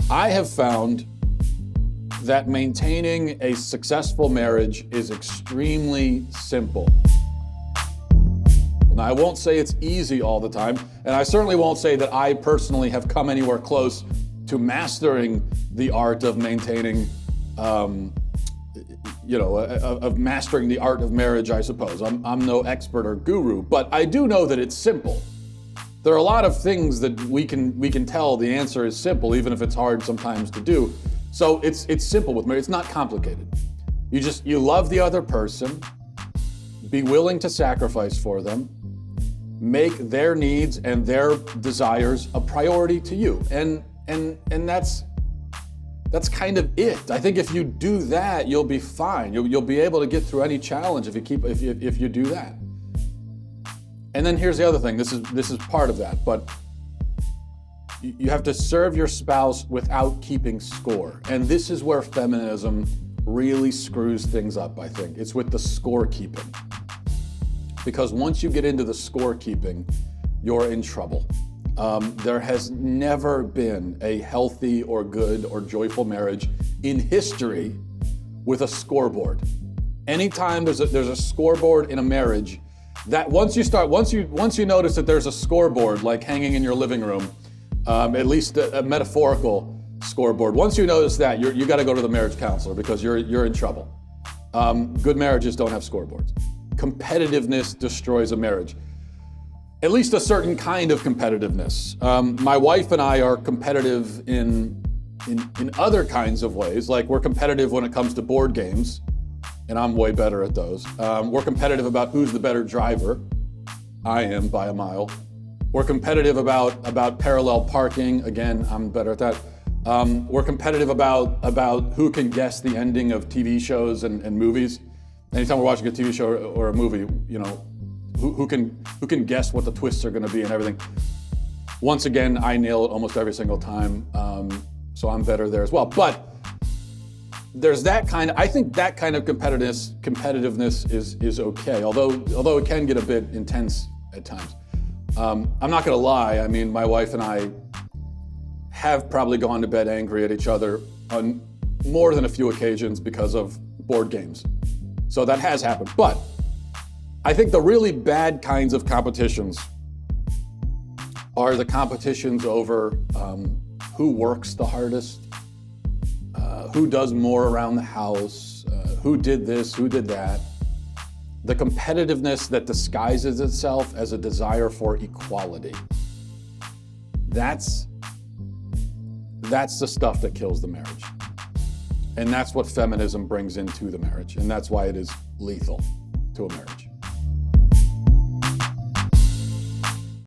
I have found that maintaining a successful marriage is extremely simple. Now, I won't say it's easy all the time, and I certainly won't say that I personally have come anywhere close to mastering the art of maintaining, of mastering the art of marriage, I suppose. I'm no expert or guru, but I do know that it's simple. There are a lot of things that we can tell the answer is simple, even if it's hard sometimes to do. So it's simple with marriage. It's not complicated. You love the other person, be willing to sacrifice for them, make their needs and their desires a priority to you, and that's kind of it. I think if you do that, you'll be fine. You'll be able to get through any challenge if you do that. And then here's the other thing. This is part of that, but you have to serve your spouse without keeping score. And this is where feminism really screws things up, I think. It's with the scorekeeping. Because once you get into the scorekeeping, you're in trouble. There has never been a healthy or good or joyful marriage in history with a scoreboard. Anytime there's a scoreboard in a marriage, that once you notice that there's a scoreboard like hanging in your living room, at least a metaphorical scoreboard. Once you notice that, you got to go to the marriage counselor because you're in trouble. Good marriages don't have scoreboards. Competitiveness destroys a marriage. At least a certain kind of competitiveness. My wife and I are competitive in other kinds of ways. Like, we're competitive when it comes to board games, and I'm way better at those. We're competitive about who's the better driver. I am by a mile. We're competitive about parallel parking. Again, I'm better at that. We're competitive about who can guess the ending of TV shows and movies. Anytime we're watching a TV show or a movie, who can guess what the twists are going to be and everything. Once again, I nail it almost every single time, so I'm better there as well. But there's that kind of, I think that kind of competitiveness is okay, although it can get a bit intense at times. I'm not going to lie. I mean, my wife and I have probably gone to bed angry at each other on more than a few occasions because of board games. So that has happened. But I think the really bad kinds of competitions are the competitions over who works the hardest, who does more around the house, who did this, who did that. The competitiveness that disguises itself as a desire for equality. That's the stuff that kills the marriage. And that's what feminism brings into the marriage. And that's why it is lethal to a marriage.